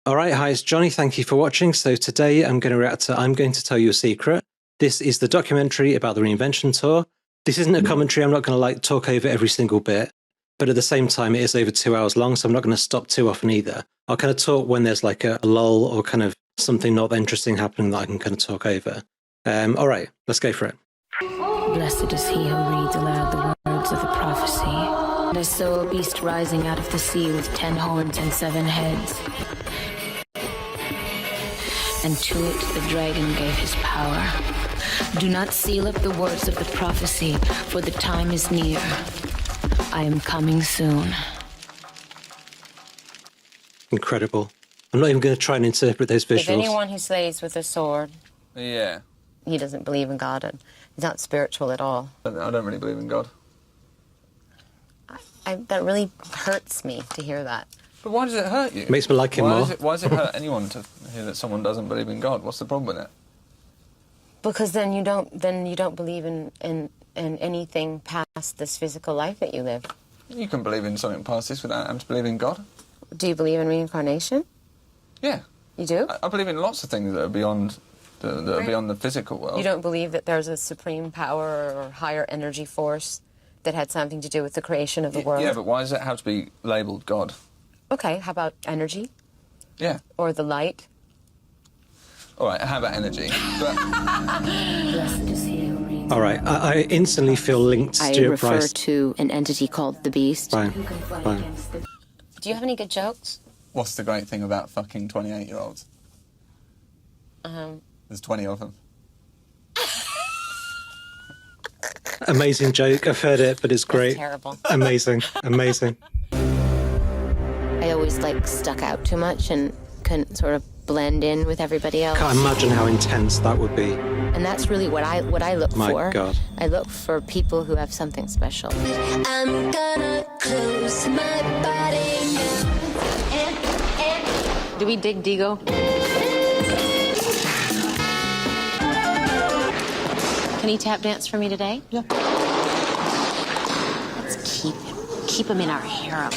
All right, hi, it's Johnny. Thank you for watching. So today I'm going to react to I'm Going to Tell You a Secret. This is the documentary about the Reinvention tour. This isn't a commentary. I'm not going to talk over every single bit, but at the same time, it is over 2 hours long, so I'm not going to stop too often either. I'll kind of talk when there's like a lull or kind of something not that interesting happening that I can kind of talk over. All right, let's go for it. Blessed is he who reads aloud the words of the prophecy. And I saw a beast rising out of the sea with 10 horns and 7 heads. And to it the dragon gave his power. Do not seal up the words of the prophecy, for the time is near. I am coming soon. Incredible. I'm not even going to try and interpret those visuals. If anyone who slays with a sword, yeah, he doesn't believe in God, and he's not spiritual at all. I don't really believe in God. That really hurts me to hear that. But why does it hurt you? It makes me like him more. Why does it hurt anyone to hear that someone doesn't believe in God? What's the problem with it? Because then you don't believe in anything past this physical life that you live. You can believe in something past this without having to believe in God. Do you believe in reincarnation? Yeah. You do? I believe in lots of things that are beyond the physical world. You don't believe that there's a supreme power or higher energy force that had something to do with the creation of the world? Yeah, but why does it have to be labelled God? Okay, how about energy? Yeah. Or the light? All right, how about energy? But all right, I instantly feel linked to Stuart Price. I refer to an entity called the Beast. Fine. Do you have any good jokes? What's the great thing about fucking 28-year-olds? There's 20 of them. Amazing joke. I've heard it, but it's great. That's terrible. Amazing. Amazing. I always stuck out too much and couldn't sort of blend in with everybody else. Can't imagine how intense that would be. And that's really what I look for. My God. I look for people who have something special. I'm gonna close my body now. Do we dig Digo? Can he tap dance for me today? Yeah. Let's keep him in our harem.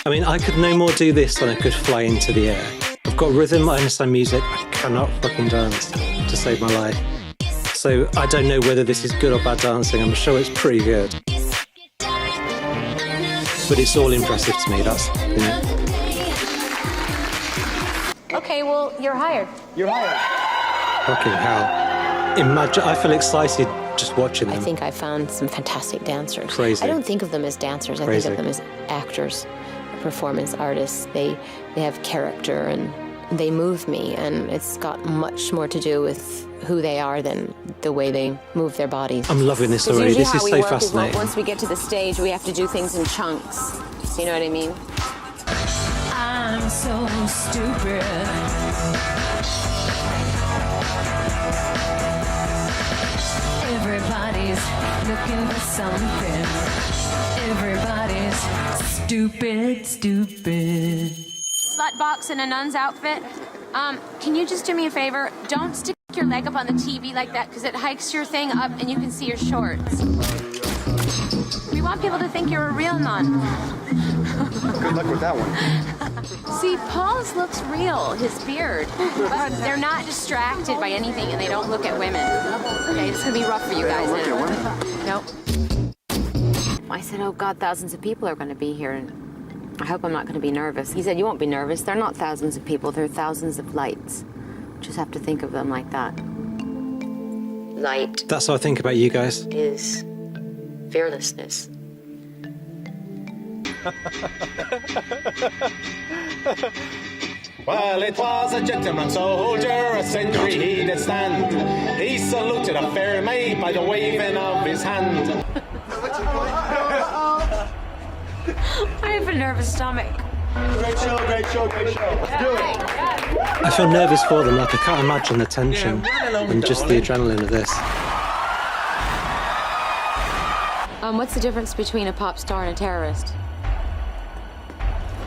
I mean, I could no more do this than I could fly into the air. I've got rhythm, I understand music, I cannot fucking dance to save my life. So I don't know whether this is good or bad dancing. I'm sure it's pretty good. But it's all impressive to me, that's, you know. Okay, well, you're hired. You're hired. Fucking hell. Imagine, I feel excited just watching them. I think I found some fantastic dancers. Crazy. I don't think of them as dancers. Crazy. I think of them as actors, performance artists. They have character and they move me, and it's got much more to do with who they are than the way they move their bodies. I'm loving this already. This is so fascinating. Once we get to the stage, we have to do things in chunks. So you know what I mean? I'm so stupid. Everybody's looking for something. Everybody's stupid. Slut box in a nun's outfit. Can you just do me a favor? Don't stick your leg up on the TV like that, because it hikes your thing up and you can see your shorts. We want people to think you're a real nun. Good luck with that one. See, Paul's looks real, his beard. But they're not distracted by anything, and they don't look at women. Okay, it's gonna be rough for you guys. Look at women. Nope. I said, oh God, thousands of people are going to be here, and I hope I'm not going to be nervous. He said, you won't be nervous. They're not thousands of people. They're thousands of lights. Just have to think of them like that. Light That's how I think about you guys. is fearlessness. Well, it was a gentleman soldier, a sentry he did stand. He saluted a fair maid by the waving of his hand. I have a nervous stomach. Great show. Let's do it. I feel nervous for them, I can't imagine the tension and just the adrenaline of this. What's the difference between a pop star and a terrorist?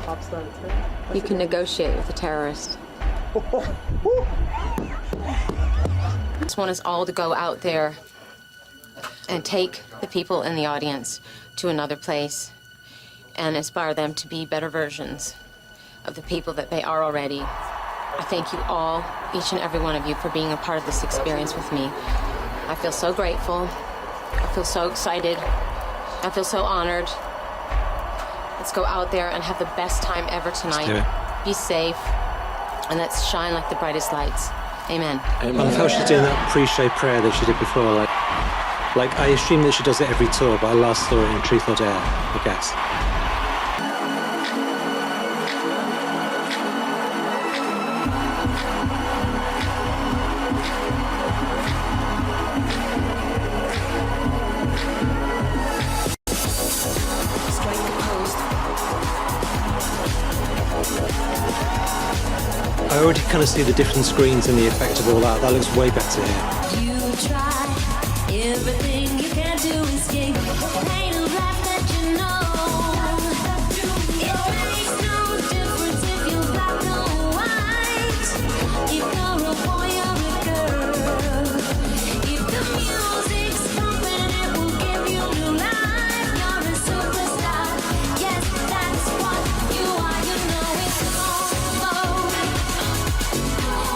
Pop star and terrorist. You can negotiate with a terrorist. Just want us all to go out there and take the people in the audience to another place and inspire them to be better versions of the people that they are already. I thank you all, each and every one of you, for being a part of this experience with me. I feel so grateful. I feel so excited. I feel so honored. Let's go out there and have the best time ever tonight. Be safe, and let's shine like the brightest lights. Amen. I love how she's doing that pre-show prayer that she did before. Like I assume that she does it every tour, but I last saw it in Truth or Dare, I guess. I already kind of see the different screens and the effect of all that. That looks way better here. You try everything you can to escape the pain of life that you know. It makes no difference if you're black or white, if you're a boy or a girl. If the music's pumping, it will give you new life. You're a superstar. Yes, that's what you are. You know it's Vogue.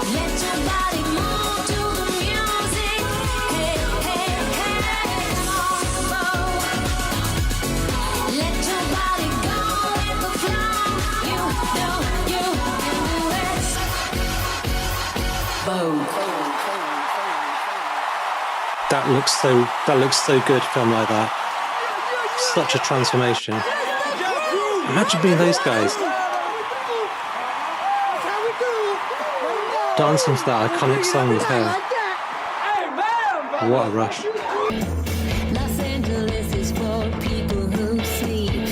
Let your body move to the music. Hey, hey, hey, come on, Vogue. Let your body go with the flow. You know you do it. Vogue. That looks so good, film like that. Such a transformation. Imagine being those guys. Dancing to that iconic song with her. What a rush. Los Angeles is for people who sleep.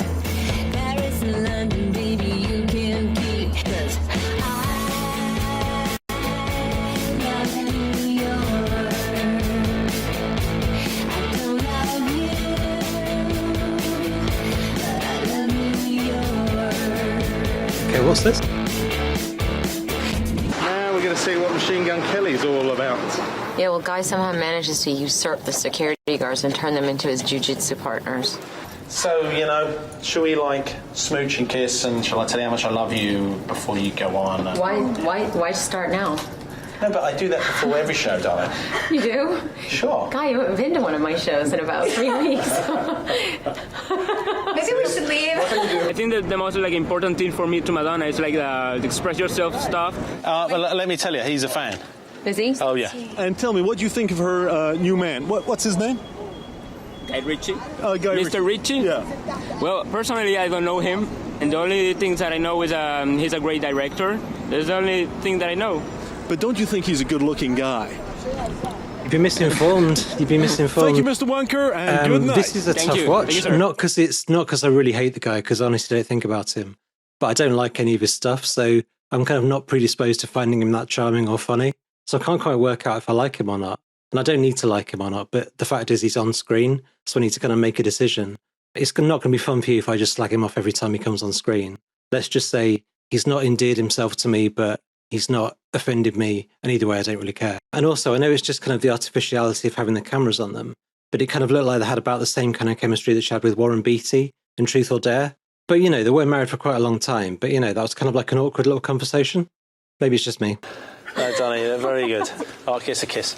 Paris and London, baby, you can keep. 'Cause I love New York. I don't love you, but I love New York. Okay, what's this? Now we're going to see what Machine Gun Kelly's all about. Yeah, well, Guy somehow manages to usurp the security guards and turn them into his jiu-jitsu partners. So, you know, shall we like smooch and kiss, and shall I tell you how much I love you before you go on? Why start now? No, but I do that before every show, darling. You do? Sure. Guy, you haven't been to one of my shows in about 3 weeks. Maybe we should leave. I think that the most important thing for me to Madonna is like the express yourself stuff. Well, let me tell you, he's a fan. Is he? Oh, yeah. And tell me, what do you think of her new man? What's his name? Guy Ritchie. Guy Mr. Ritchie? Yeah. Well, personally, I don't know him. And the only things that I know is he's a great director. That's the only thing that I know. But don't you think he's a good-looking guy? You've been misinformed. You've been misinformed. Thank you, Mr. Wonker, and good night. This is a Thank tough you. watch. Thank you, sir. Not because I really hate the guy, because I honestly don't think about him. But I don't like any of his stuff, so I'm kind of not predisposed to finding him that charming or funny. So I can't quite work out if I like him or not. And I don't need to like him or not, but the fact is he's on screen, so I need to kind of make a decision. It's not going to be fun for you if I just slag him off every time he comes on screen. Let's just say he's not endeared himself to me, but he's not offended me, and either way I don't really care. And also I know it's just kind of the artificiality of having the cameras on them, but it kind of looked like they had about the same kind of chemistry that she had with Warren Beatty in Truth or Dare. But you know, they weren't married for quite a long time, but you know, that was kind of like an awkward little conversation. Maybe it's just me. No, Donnie, they're very good. I'll kiss a kiss.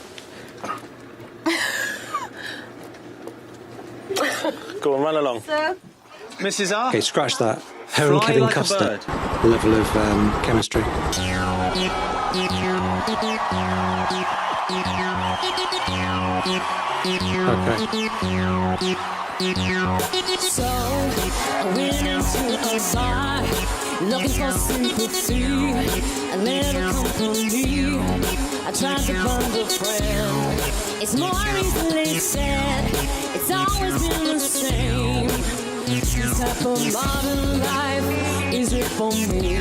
Go on, run along. Mrs. R. Okay, scratch that. Her and Fly Kevin like a Costner bird. level of chemistry. Okay. So I went into a bar, looking for sympathy, a little company. I tried to find a friend. It's more easily said, it's always been the same. This type of modern life, is it for me?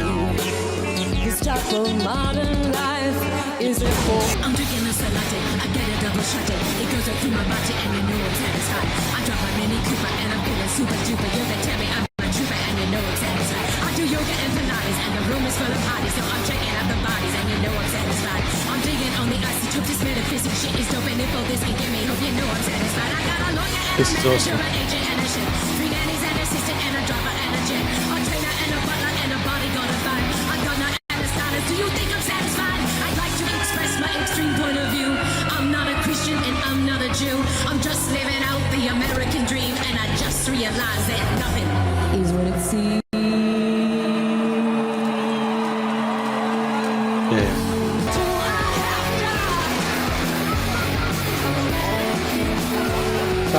This type of modern life, is it for me? I'm drinking a latte, I get a double shot. It goes up through my body and you know I'm satisfied. I drop my Mini Cooper and I'm feeling super duper. You can tell me I'm a trooper and you know I'm satisfied. I do yoga and Pilates and the room is full of hotties, so I'm checking out the bodies and you know I'm satisfied. I'm digging on the isotope, this metaphysics shit is dope, and if all this can give me hope, you know I'm satisfied. I got a lawyer and This a is manager, awesome. an agent and a chef, 3 nannies and an assistant and a driver and a jet, a trainer and a butler and a bodyguard of 5. Yeah.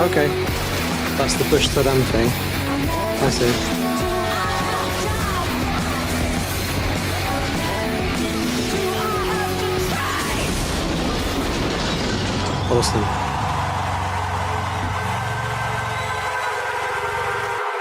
Okay. That's the Bush Saddam thing. I see. Awesome.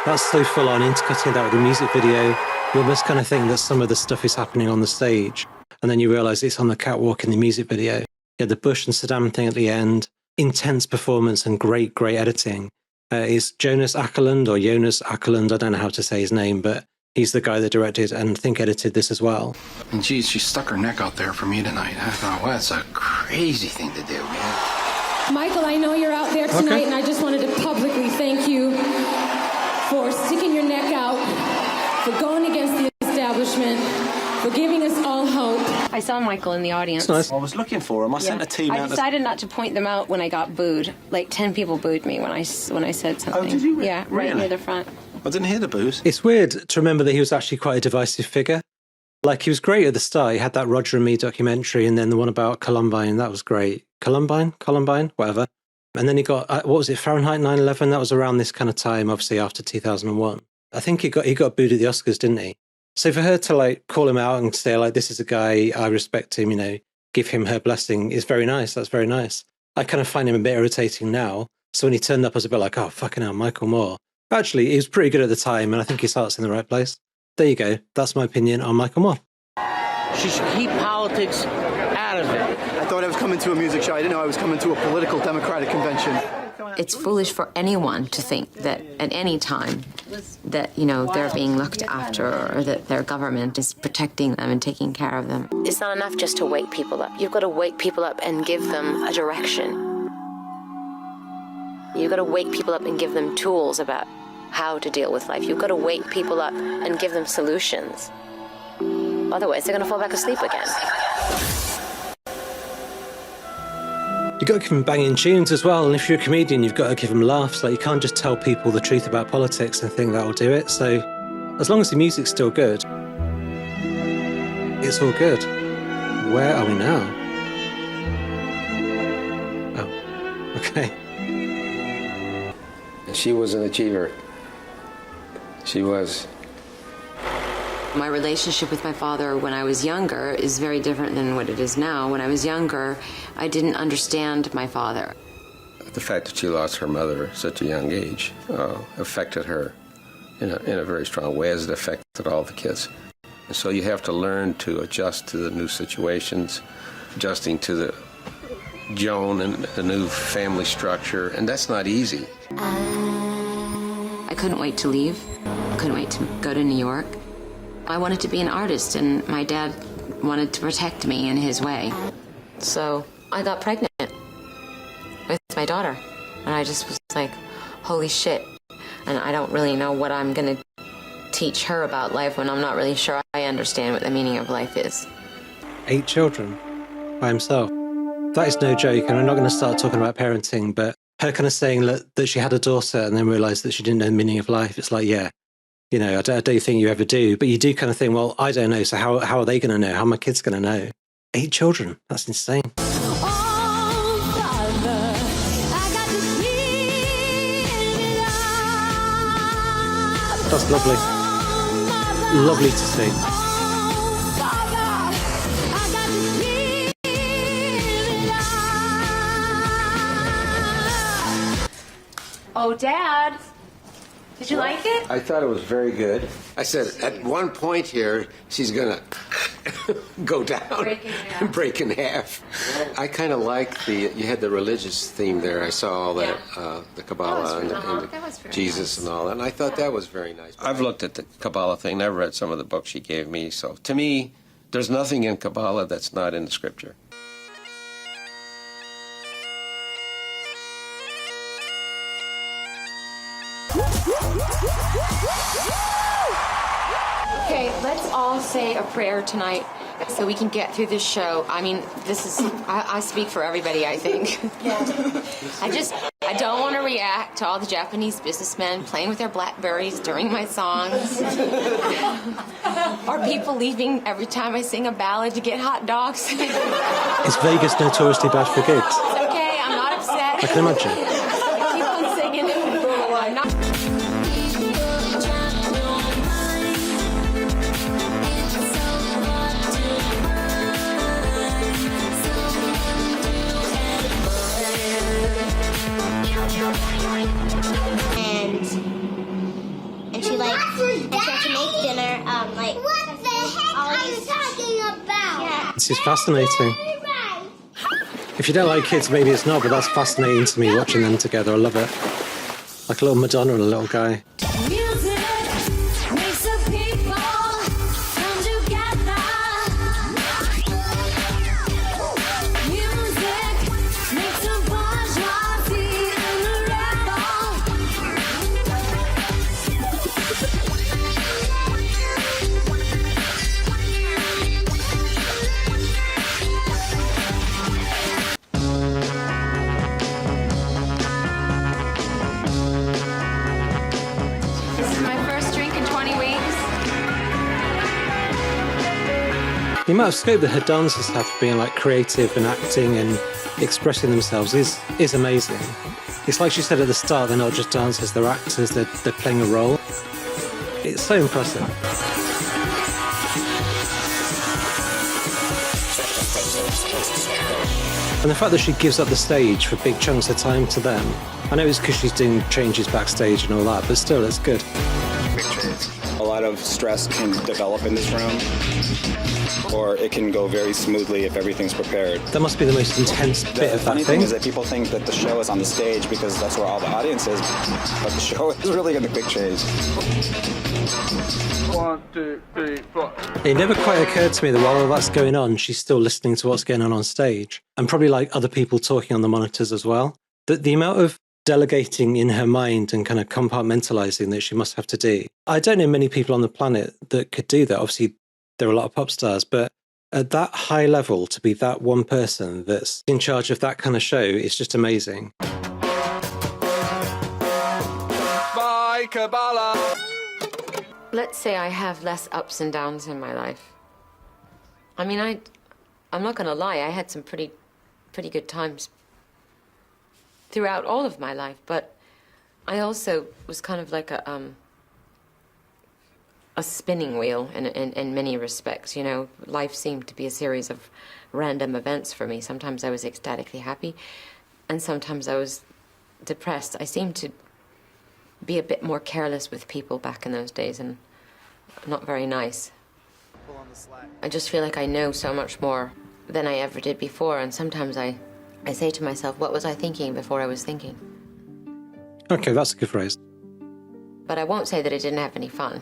That's so full on, intercutting that with the music video. You almost kind of think that some of the stuff is happening on the stage, and then you realise it's on the catwalk in the music video. Yeah, the Bush and Saddam thing at the end. Intense performance and great editing. Is Jonas Ackerlund, or Jonas Ackerlund, I don't know how to say his name, but he's the guy that directed and I think edited this as well. And geez, she stuck her neck out there for me tonight. I thought, well, that's a crazy thing to do, man. Michael, I know you're out there tonight, and I just wanted to publicly thank you for sticking your neck out, for going against the establishment, for giving us all hope. I saw Michael in the audience. That's nice. I was looking for him. I sent a team out. I decided not to point them out when I got booed. Like 10 people booed me when I said something. Oh, did you? Yeah, right Really? near the front. I didn't hear the booze. It's weird to remember that he was actually quite a divisive figure. Like, he was great at the start. He had that Roger and Me documentary, and then the one about Columbine. That was great. Columbine, whatever. And then he got, what was it, Fahrenheit 9/11? That was around this kind of time, obviously after 2001. I think he got booed at the Oscars, didn't he? So for her to like call him out and say like, this is a guy, I respect him, you know, give him her blessing is very nice. That's very nice. I kind of find him a bit irritating now. So when he turned up, I was a bit like, oh, fucking hell, Michael Moore. Actually, he was pretty good at the time, and I think his heart's in the right place. There you go. That's my opinion on Michael Moore. She should keep politics out of it. I thought I was coming to a music show. I didn't know I was coming to a political democratic convention. It's foolish for anyone to think that at any time that, you know, they're being looked after or that their government is protecting them and taking care of them. It's not enough just to wake people up. You've got to wake people up and give them a direction. You've got to wake people up and give them tools about how to deal with life. You've got to wake people up and give them solutions. Otherwise, they're going to fall back asleep again. You've got to give them banging tunes as well, and if you're a comedian, you've got to give them laughs. Like, you can't just tell people the truth about politics and think that'll do it. So, as long as the music's still good, it's all good. Where are we now? Oh, okay. She was an achiever. She was. My relationship with my father when I was younger is very different than what it is now. When I was younger, I didn't understand my father. The fact that she lost her mother at such a young age affected her in a very strong way, as it affected all the kids. And so you have to learn to adjust to the new situations, adjusting to the Joan and the new family structure, and that's not easy. I couldn't wait to leave. I couldn't wait to go to New York. I wanted to be an artist, and my dad wanted to protect me in his way. So I got pregnant with my daughter, and I just was like, holy shit. And I don't really know what I'm going to teach her about life when I'm not really sure I understand what the meaning of life is. 8 children by himself. That is no joke, and I'm not going to start talking about parenting, but her kind of saying that she had a daughter and then realised that she didn't know the meaning of life, it's like, yeah, you know, I don't think you ever do, but you do kind of think, well, I don't know, so how are they going to know? How are my kids going to know? 8 children, that's insane. That's lovely. Lovely to see. Oh, Dad, did you like it? I thought it was very good. I said, at one point here, she's going to go down and break in half. I kind of like you had the religious theme there. I saw all that, the Kabbalah and Jesus and all that, and I thought that was very nice. I've looked at the Kabbalah thing. I've read some of the books she gave me. So to me, there's nothing in Kabbalah that's not in the scripture. Okay, let's all say a prayer tonight so we can get through this show. I mean, this is, I speak for everybody, I think. I I don't want to react to all the Japanese businessmen playing with their Blackberries during my songs. Or people leaving every time I sing a ballad to get hot dogs. Is Vegas notoriously bad for gigs? It's okay, I'm not upset. I can imagine. Keep on singing. I'm not... And she like and she had to make dinner. Like what the heck are you talking about? Yeah. This is fascinating. If you don't like kids, maybe it's not, but that's fascinating to me watching them together. I love it. Like a little Madonna and a little guy. Music makes the people come together. Music makes the bourgeoisie and the This is my first drink in 20 weeks. The amount of scope that her dancers have for being like creative and acting and expressing themselves is amazing. It's like she said at the start, they're not just dancers, they're actors, they're playing a role. It's so impressive. And the fact that she gives up the stage for big chunks of time to them. I know it's because she's doing changes backstage and all that, but still, it's good. A lot of stress can develop in this room, or it can go very smoothly if everything's prepared. That must be the most intense bit of that funny thing. thing is that people think that the show is on the stage because that's where all the audience is, but the show is really in the quick change. 1, 2, 3, 4. It never quite occurred to me that while all that's going on, she's still listening to what's going on stage, and probably like other people talking on the monitors as well. The amount of delegating in her mind and kind of compartmentalizing that she must have to do. I don't know many people on the planet that could do that. Obviously, there are a lot of pop stars, but at that high level, to be that one person that's in charge of that kind of show is just amazing. Bye, Kabbalah. Let's say I have less ups and downs in my life. I mean, I'm not going to lie, I had some pretty good times throughout all of my life, but I also was kind of like a spinning wheel in many respects, you know. Life seemed to be a series of random events for me. Sometimes I was ecstatically happy, and sometimes I was depressed. I seemed to be a bit more careless with people back in those days and not very nice. I just feel like I know so much more than I ever did before, and sometimes I say to myself, what was I thinking before I was thinking? Okay, that's a good phrase. But I won't say that I didn't have any fun.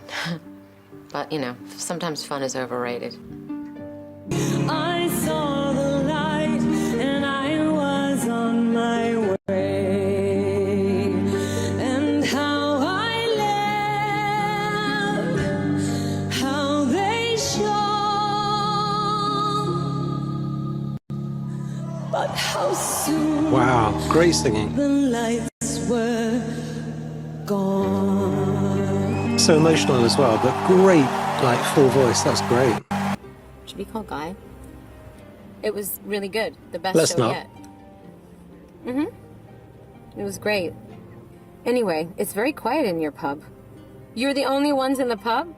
But, you know, sometimes fun is overrated. I saw the light and I was on my way. And how I left, how they shone. But how soon Wow, great singing. the lights were gone. So emotional as well, but great, like full voice. That's great. Should we call Guy? It was really good. The best Let's show not. yet. Mm-hmm. It was great. Anyway, it's very quiet in your pub. You're the only ones in the pub?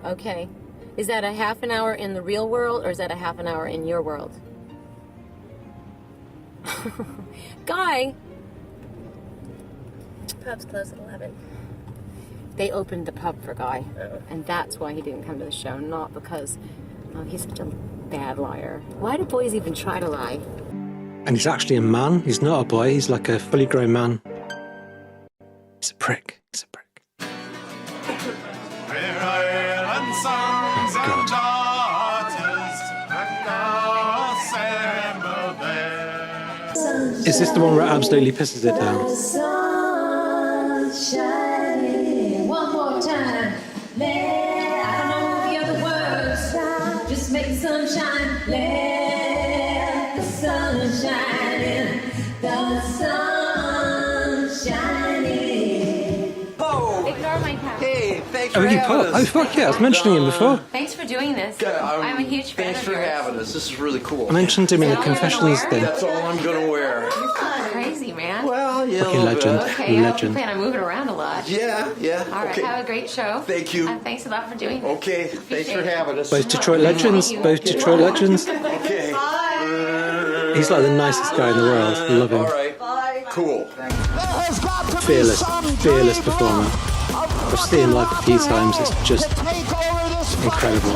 Okay. Is that a half an hour in the real world, or is that a half an hour in your world? Guy! Pub's closed at 11. They opened the pub for Guy, and that's why he didn't come to the show, not because he's such a bad liar. Why do boys even try to lie? And he's actually a man. He's not a boy. He's like a fully grown man. He's a prick. He's a prick. Sons and daughters Is this the one where it absolutely pisses it down? One more time. I don't know the other words. Just make the sunshine. Let the sun shine in. The sun Oh, you pop? Oh, fuck yeah, I was mentioning him before. Thanks for doing this. I'm a huge fan Thanks of for yours. having us. This is really cool. I mentioned him in the confessions thing. That's all I'm gonna wear. Crazy, man. Well, yeah, Fucking legend. Okay, I Legend. plan on moving around a lot. Yeah. All right, Okay. have a great show. Thank you. Thanks a lot for doing this. Okay, thanks for having us. Both Detroit legends. Both Detroit legends. Okay. He's like the nicest guy in the world. Love him. All right. Bye. Cool. Fearless performer. I've seen him live a few times. It's just incredible.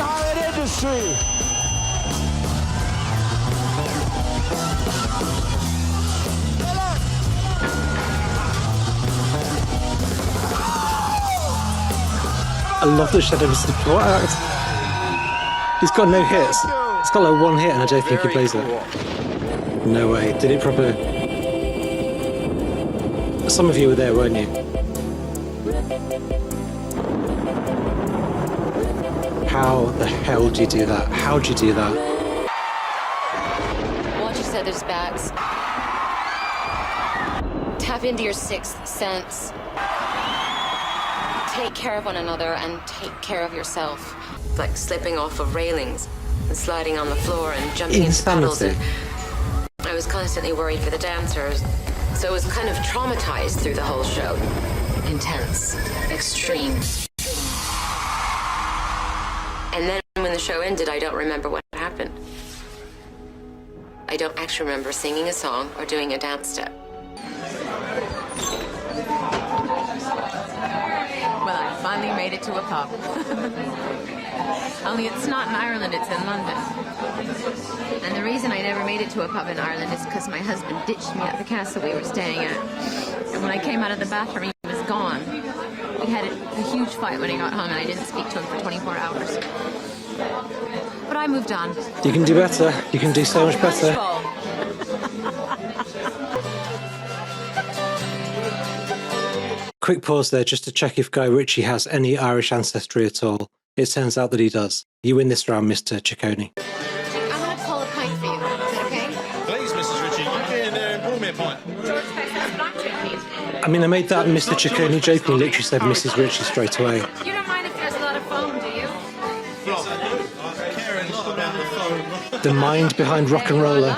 I love the Shadow support act. He's got no hits. He's got like one hit and I don't think he plays it. No way. Did it proper? Some of you were there, weren't you? How the hell do you do that? How'd you do that? Watch each other's backs. Tap into your sixth sense. Take care of one another and take care of yourself. Like slipping off of railings and sliding on the floor and jumping into puddles. Insanity. I was constantly worried for the dancers, so I was kind of traumatized through the whole show. Intense, extreme. And then when the show ended, I don't remember what happened. I don't actually remember singing a song or doing a dance step. Well, I finally made it to a pub. Only it's not in Ireland, it's in London. And the reason I never made it to a pub in Ireland is because my husband ditched me at the castle we were staying at. And when I came out of the bathroom, he was gone. We had a huge fight when he got home, and I didn't speak to him for 24 hours. But I moved on. You can do better. You can do so much better. Quick pause there just to check if Guy Ritchie has any Irish ancestry at all. It turns out that he does. You win this round, Mr. Ciccone. I'm gonna pull a pint for you. Is that okay? Please, Mrs. Ritchie, you can pull me a pint. I mean, I made that Mr. Ciccone joke and he literally said Mrs. Ritchie straight away. You don't mind if there's a lot of foam, do you? Yes, I do. I care a lot about the phone. The mind behind Rock and Roller.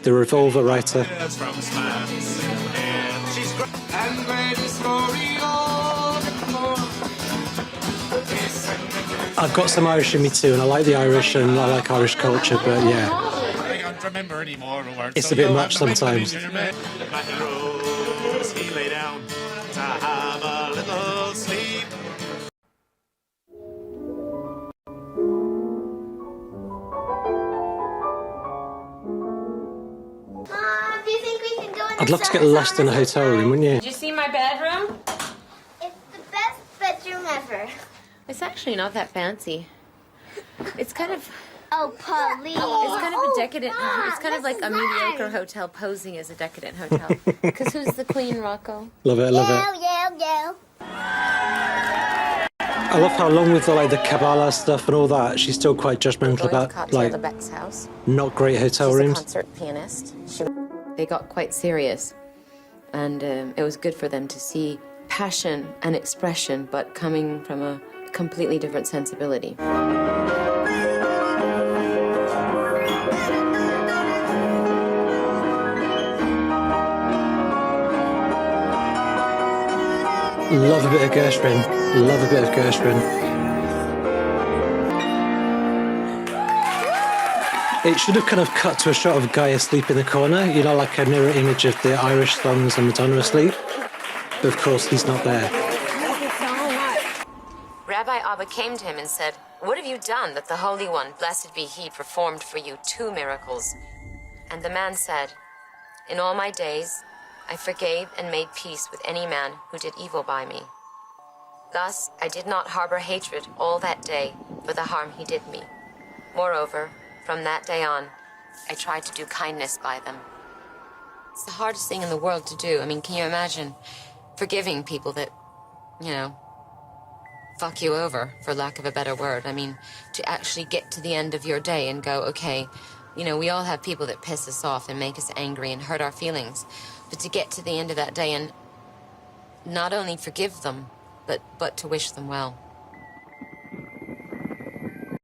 The Revolver writer. That's from Slams. And she's great. And made the story all I've got some Irish in me too, and I like the Irish and I like Irish culture, but yeah. I don't remember any more words. It's a bit much sometimes. He lay down to have a little sleep. Mom, do you think we can go in I'd love to get lost in a hotel room, wouldn't you? Did you see my bedroom? It's the best bedroom ever. It's actually not that fancy. It's kind of... Oh, please. It's kind of a decadent... It's kind of like a mediocre hotel posing as a decadent hotel. Because who's the queen, Rocco? Love it, I love it. Yeah. I love how along with the Kabbalah stuff and all that, she's still quite judgmental about Cocktail Beck's house. not great hotel She's rooms. a concert pianist. They got quite serious. And it was good for them to see passion and expression, but coming from a completely different sensibility. Love a bit of Gershwin. Love a bit of Gershwin. It should have kind of cut to a shot of Guy asleep in the corner, you know, like a mirror image of the Irish songs and Madonna asleep. But of course, he's not there. Rabbi Abba came to him and said, "What have you done that the Holy One, blessed be He, performed for you 2 miracles?" And the man said, "In all my days, I forgave and made peace with any man who did evil by me. Thus, I did not harbor hatred all that day for the harm he did me. Moreover, from that day on, I tried to do kindness by them." It's the hardest thing in the world to do. I mean, can you imagine forgiving people that, you know, fuck you over, for lack of a better word? I mean, to actually get to the end of your day and go, okay, you know, we all have people that piss us off and make us angry and hurt our feelings. But to get to the end of that day and not only forgive them, but to wish them well.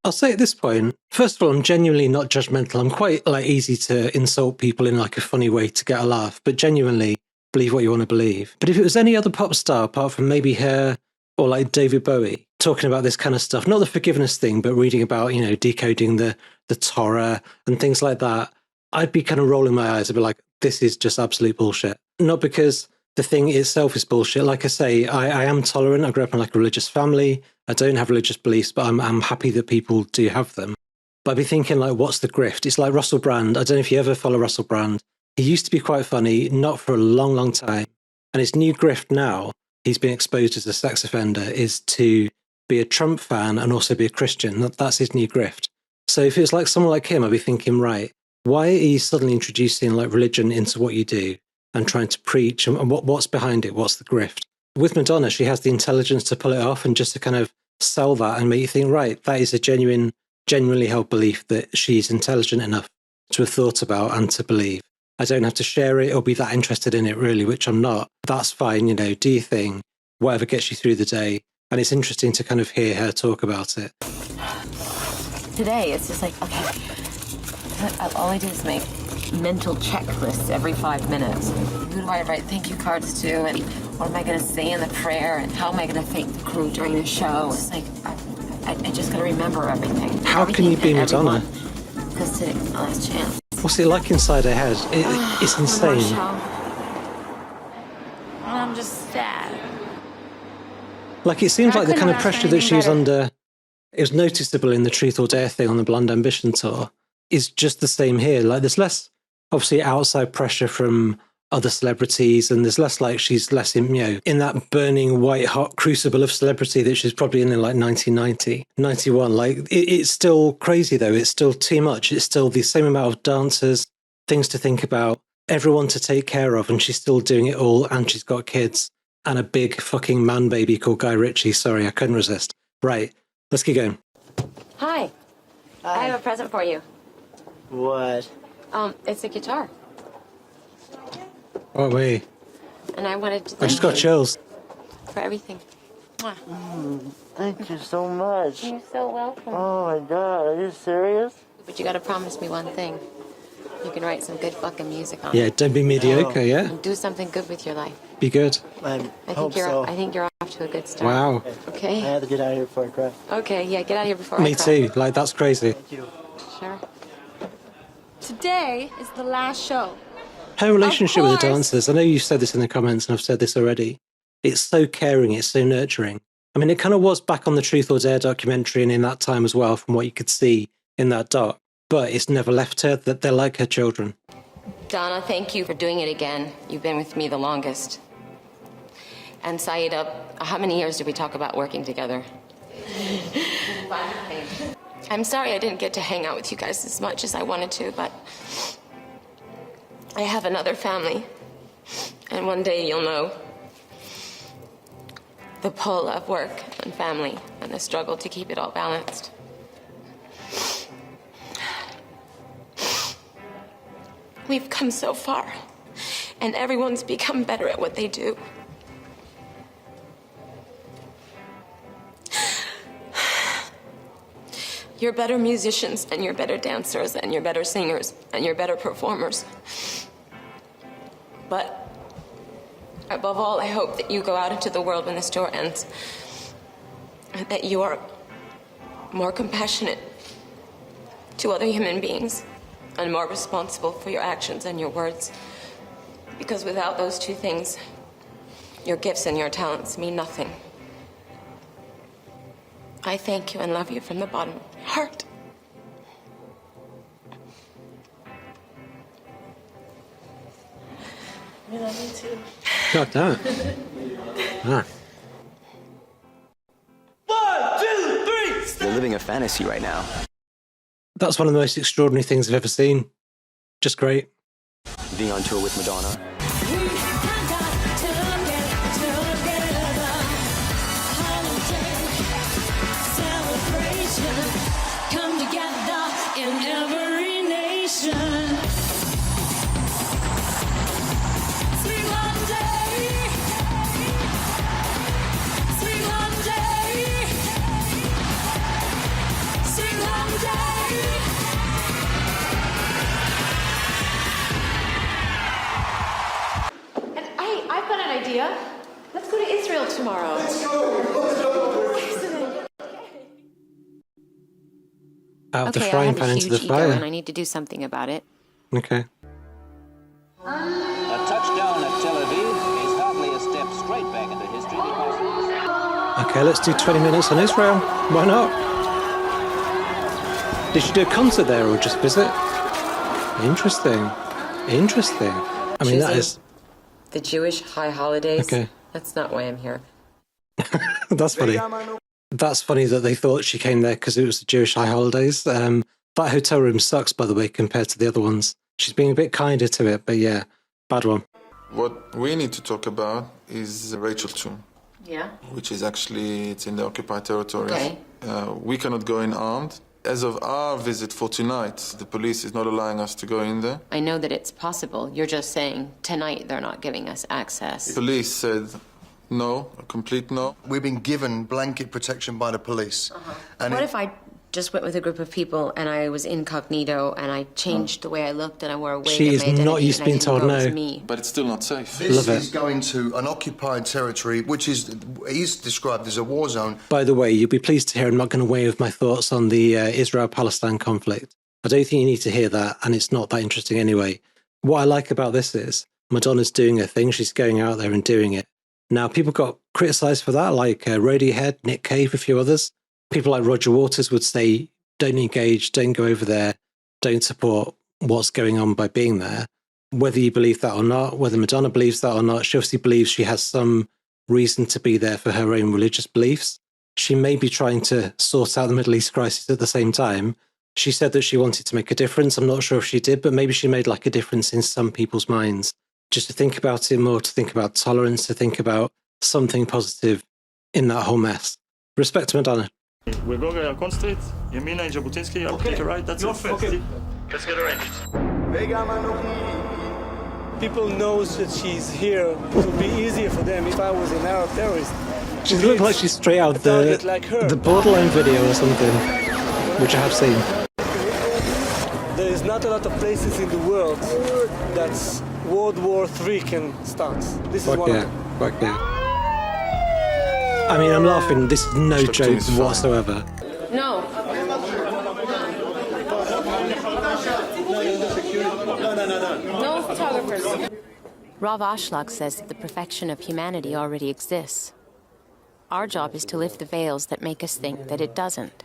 I'll say at this point, first of all, I'm genuinely not judgmental. I'm quite easy to insult people in a funny way to get a laugh, but genuinely believe what you want to believe. But if it was any other pop star apart from maybe her or David Bowie talking about this kind of stuff, not the forgiveness thing, but reading about, decoding the Torah and things like that, I'd be kind of rolling my eyes. I'd be like, this is just absolute bullshit. Not because the thing itself is bullshit. Like I say, I am tolerant. I grew up in a religious family. I don't have religious beliefs, but I'm happy that people do have them. But I'd be thinking, what's the grift? It's like Russell Brand. I don't know if you ever follow Russell Brand. He used to be quite funny, not for a long, long time. And his new grift now, he's been exposed as a sex offender, is to be a Trump fan and also be a Christian. That's his new grift. So if it was someone like him, I'd be thinking, right, why are you suddenly introducing religion into what you do and trying to preach? And what's behind it? What's the grift? With Madonna, she has the intelligence to pull it off and just to kind of sell that and make you think, right, that is a genuinely held belief that she's intelligent enough to have thought about and to believe. I don't have to share it or be that interested in it, really, which I'm not. That's fine, do your thing, whatever gets you through the day. And it's interesting to kind of hear her talk about it. Today, it's just okay, all I do is make mental checklists every 5 minutes. Who do I write thank you cards to, and what am I going to say in the prayer, and how am I going to thank the crew during the show? It's I just got to remember everything. How can you be Madonna? Because today's my last chance. What's it like inside her head? It's insane. I'm just sad. It seems like the kind of pressure that she was under, it was noticeable in the Truth or Dare thing on the Blonde Ambition tour, is just the same here. There's less, obviously, outside pressure from other celebrities, and there's less she's less in, in that burning white hot crucible of celebrity that she's probably in 1990, 91. It's still crazy though. It's still too much. It's still the same amount of dancers, things to think about, everyone to take care of, and she's still doing it all, and she's got kids and a big fucking man baby called Guy Ritchie. Sorry, I couldn't resist. Right, let's keep going. Hi. I have a present for you. What? It's a guitar. Oh, wait. And I wanted to I just got chills. for everything. Thank you so much. You're so welcome. Oh my God, are you serious? But you gotta promise me one thing. You can write some good fucking music on Yeah, it. don't be mediocre, yeah? And do something good with your life. Be good. I think you're off to a good start. Wow. Okay? I have to get out of here before I cry. Okay, yeah, get out of here before I Me cry. too. That's crazy. Thank you. Sure. Today is the last show. Her relationship with the course. dancers, I know you've said this in the comments and I've said this already, it's so caring, it's so nurturing. I mean, it kind of was back on the Truth or Dare documentary and in that time as well, from what you could see in that doc, but it's never left her, that they're like her children. Donna, thank you for doing it again. You've been with me the longest. And Saida, how many years did we talk about working together? I'm sorry I didn't get to hang out with you guys as much as I wanted to, but I have another family. And one day you'll know the pull of work and family and the struggle to keep it all balanced. We've come so far, and everyone's become better at what they do. You're better musicians, and you're better dancers, and you're better singers, and you're better performers. But above all, I hope that you go out into the world when this tour ends, and that you are more compassionate to other human beings and more responsible for your actions and your words. Because without those two things, your gifts and your talents mean nothing. I thank you and love you from the bottom of my heart. I love you too. God damn. Ah. 1, 2, 3. They're living a fantasy right now. That's one of the most extraordinary things I've ever seen. Just great. Being on tour with Madonna. Come together in every nation. Sweet Monday. Sweet tomorrow. Out of the Okay, I frying have pan a into the huge ego and fire. I need to do something about it. Okay. A touchdown at Tel Aviv is hardly a step straight back into history because... Okay, let's do 20 minutes on Israel. Why not? Did she do a concert there or just visit? Interesting. Interesting. I mean, that is... The Jewish high holidays? Okay. That's not why I'm here. That's funny. That's funny that they thought she came there because it was the Jewish high holidays. That hotel room sucks, by the way, compared to the other ones. She's being a bit kinder to it, but yeah, bad one. What we need to talk about is Rachel tomb. Yeah? Which is actually, it's in the occupied territories. Okay. We cannot go in armed. As of our visit for tonight, the police is not allowing us to go in there. I know that it's possible. You're just saying tonight they're not giving us access. Police said no, a complete no. We've been given blanket protection by the police. And What if I just went with a group of people and I was incognito and I changed the way I looked and I wore a wig? She and is my identity not used to and I being didn't told know it was no. me? But it's still not safe. This is going to an occupied territory, which is described as a war zone. By the way, you'll be pleased to hear I'm not going to weigh with my thoughts on the Israel-Palestine conflict. I don't think you need to hear that, and it's not that interesting anyway. What I like about this is Madonna's doing her thing. She's going out there and doing it. Now, people got criticised for that, like Radiohead, Nick Cave, a few others. People like Roger Waters would say, don't engage, don't go over there, don't support what's going on by being there. Whether you believe that or not, whether Madonna believes that or not, she obviously believes she has some reason to be there for her own religious beliefs. She may be trying to sort out the Middle East crisis at the same time. She said that she wanted to make a difference. I'm not sure if she did, but maybe she made like a difference in some people's minds. Just to think about it more, to think about tolerance, to think about something positive in that whole mess. Respect to Madonna. We'll go on Con Street, Yamina and Jabotinsky, I'll take a ride, that's it. Okay. Let's get arranged. People know that she's here. It would be easier for them if I was an Arab terrorist. She looks like she's straight out the Borderline video or something, which I have seen. There is not a lot of places in the world that World War III can start. This is one of them. Fuck yeah. I mean, I'm laughing. This is no joke whatsoever. No. No photographers. Rav Ashlag says that the perfection of humanity already exists. Our job is to lift the veils that make us think that it doesn't.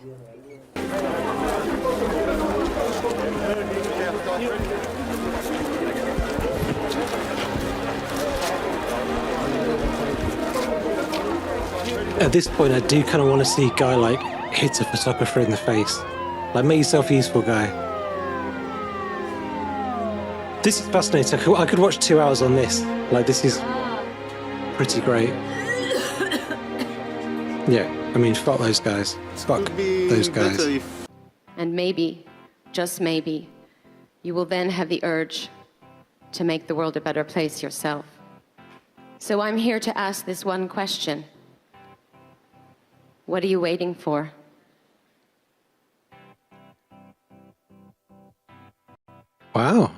At this point, I do kind of want to see a guy like hit a photographer in the face. Like, make yourself useful, guy. This is fascinating. I could watch 2 hours on this. Like, this is pretty great. Yeah, I mean, fuck those guys. Fuck those guys. And maybe, just maybe, you will then have the urge to make the world a better place yourself. So I'm here to ask this one question. What are you waiting for? Wow.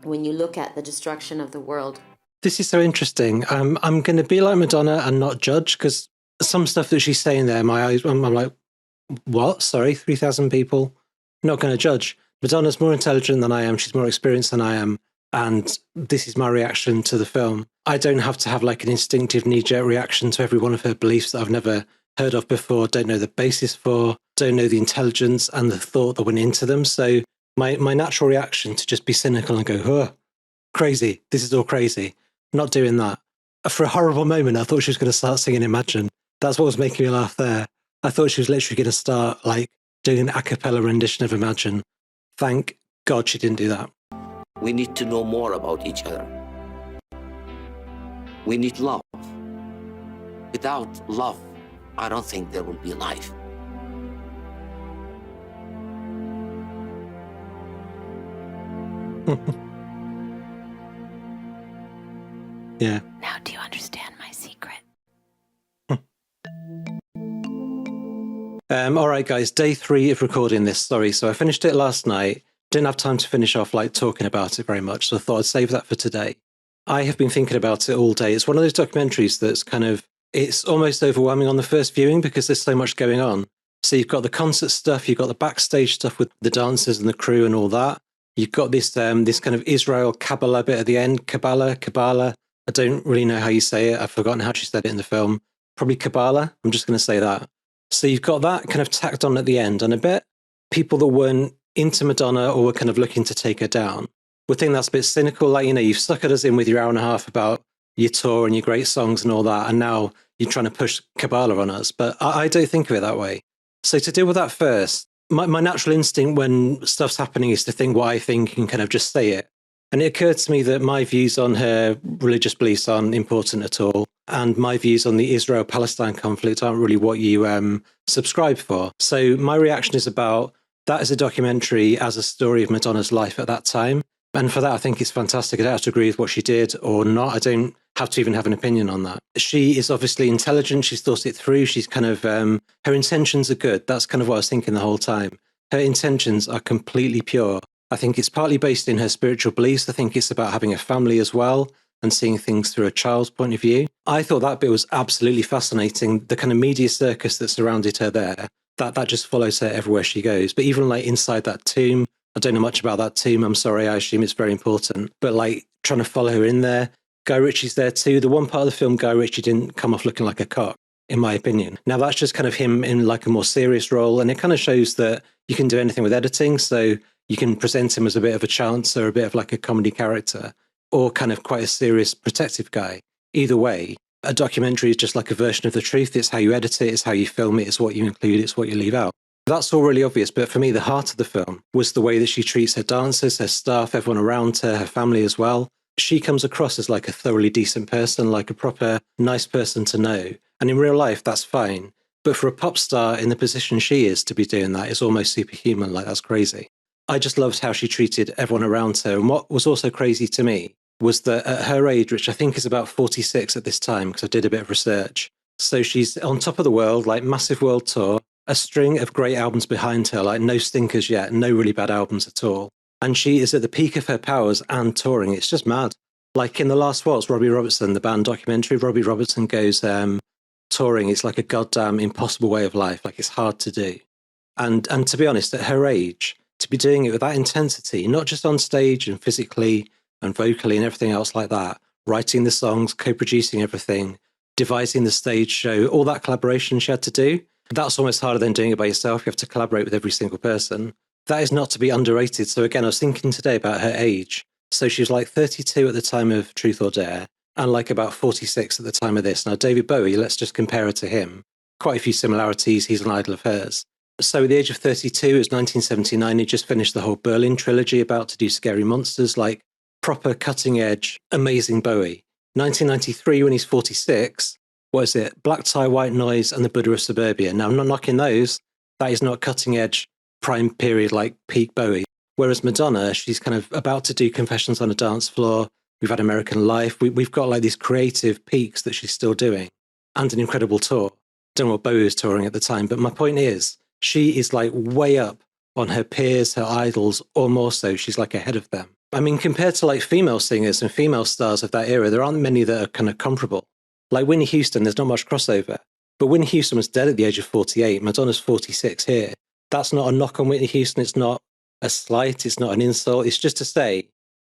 When you look at the destruction of the world, This is so interesting. I'm going to be like Madonna and not judge, because some stuff that she's saying there, my eyes, I'm like, what? Sorry, 3,000 people? Not going to judge. Madonna's more intelligent than I am. She's more experienced than I am. And this is my reaction to the film. I don't have to have like an instinctive knee-jerk reaction to every one of her beliefs that I've never heard of before, don't know the basis for, don't know the intelligence and the thought that went into them. So my natural reaction to just be cynical and go, oh, crazy, this is all crazy. Not doing that. For a horrible moment, I thought she was going to start singing Imagine. That's what was making me laugh there. I thought she was literally going to start like doing an a cappella rendition of Imagine. Thank God she didn't do that. We need to know more about each other. We need love. Without love, I don't think there will be life. Yeah. Now do you understand my secret? All right, guys, day 3 of recording this. Sorry. So I finished it last night. Didn't have time to finish off like talking about it very much. So I thought I'd save that for today. I have been thinking about it all day. It's one of those documentaries that's kind of It's almost overwhelming on the first viewing because there's so much going on. So you've got the concert stuff, you've got the backstage stuff with the dancers and the crew and all that. You've got this this kind of Israel Kabbalah bit at the end, Kabbalah. I don't really know how you say it. I've forgotten how she said it in the film. Probably Kabbalah. I'm just going to say that. So you've got that kind of tacked on at the end. And I bet people that weren't into Madonna or were kind of looking to take her down would think that's a bit cynical. Like, you know, you've suckered us in with your hour and a half about your tour and your great songs and all that. And now you're trying to push Kabbalah on us. But I don't think of it that way. So to deal with that first, my natural instinct when stuff's happening is to think what I think and kind of just say it. And it occurred to me that my views on her religious beliefs aren't important at all. And my views on the Israel-Palestine conflict aren't really what you subscribe for. So my reaction is about that as a documentary, as a story of Madonna's life at that time. And for that, I think it's fantastic. I don't have to agree with what she did or not. I don't have to even have an opinion on that. She is obviously intelligent. She's thought it through. She's kind of, her intentions are good. That's kind of what I was thinking the whole time. Her intentions are completely pure. I think it's partly based in her spiritual beliefs. I think it's about having a family as well and seeing things through a child's point of view. I thought that bit was absolutely fascinating. The kind of media circus that surrounded her there, that just follows her everywhere she goes. But even like inside that tomb, I don't know much about that tomb. I'm sorry. I assume it's very important. But like trying to follow her in there. Guy Ritchie's there too. The one part of the film, Guy Ritchie didn't come off looking like a cock, in my opinion. Now that's just kind of him in like a more serious role. And it kind of shows that you can do anything with editing. So you can present him as a bit of a chancer, a bit of like a comedy character, or kind of quite a serious protective guy. Either way, a documentary is just like a version of the truth. It's how you edit it. It's how you film it. It's what you include. It's what you leave out. That's all really obvious, but for me, the heart of the film was the way that she treats her dancers, her staff, everyone around her, her family as well. She comes across as like a thoroughly decent person, like a proper nice person to know. And in real life, that's fine. But for a pop star in the position she is to be doing that is almost superhuman. Like, that's crazy. I just loved how she treated everyone around her. And what was also crazy to me was that at her age, which I think is about 46 at this time, because I did a bit of research. So she's on top of the world, like massive world tour. A string of great albums behind her, like no stinkers yet, no really bad albums at all. And she is at the peak of her powers and touring. It's just mad. Like in The Last Waltz, Robbie Robertson, the band documentary, Robbie Robertson goes touring. It's like a goddamn impossible way of life. Like it's hard to do. And to be honest, at her age, to be doing it with that intensity, not just on stage and physically and vocally and everything else like that, writing the songs, co-producing everything, devising the stage show, all that collaboration she had to do, that's almost harder than doing it by yourself. You have to collaborate with every single person. That is not to be underrated. So again, I was thinking today about her age. So she was like 32 at the time of Truth or Dare and like about 46 at the time of this. Now, David Bowie, let's just compare her to him. Quite a few similarities. He's an idol of hers. So at the age of 32, it was 1979. He just finished the whole Berlin trilogy about to do Scary Monsters, like proper cutting edge, amazing Bowie. 1993, when he's 46, what is it? Black Tie, White Noise, and the Buddha of Suburbia. Now, I'm not knocking those. That is not cutting edge, prime period, like peak Bowie. Whereas Madonna, she's kind of about to do Confessions on a Dance Floor. We've had American Life. We've got like these creative peaks that she's still doing and an incredible tour. Don't know what Bowie was touring at the time, but my point is, she is like way up on her peers, her idols, or more so, she's like ahead of them. I mean, compared to like female singers and female stars of that era, there aren't many that are kind of comparable. Like Whitney Houston, there's not much crossover. But Whitney Houston was dead at the age of 48. Madonna's 46 here. That's not a knock on Whitney Houston. It's not a slight. It's not an insult. It's just to say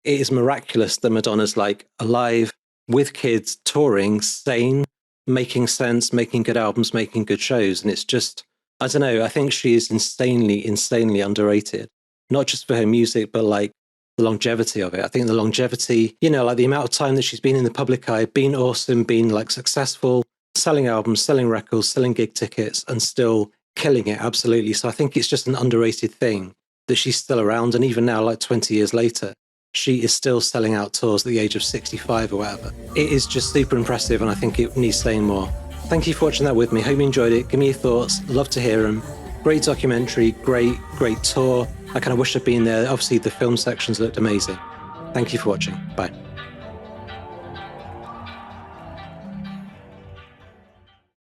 it is miraculous that Madonna's like alive, with kids, touring, sane, making sense, making good albums, making good shows. And it's just, I don't know, I think she is insanely, insanely underrated. Not just for her music, but like the longevity of it. I think the longevity, you know, like the amount of time that she's been in the public eye, been awesome, been like successful, selling albums, selling records, selling gig tickets, and still killing it, absolutely. So I think it's just an underrated thing that she's still around. And even now, like 20 years later, she is still selling out tours at the age of 65 or whatever. It is just super impressive, and I think it needs saying more. Thank you for watching that with me. Hope you enjoyed it. Give me your thoughts. Love to hear them. Great documentary, great tour. I kind of wish I'd been there. Obviously, the film sections looked amazing. Thank you for watching. Bye.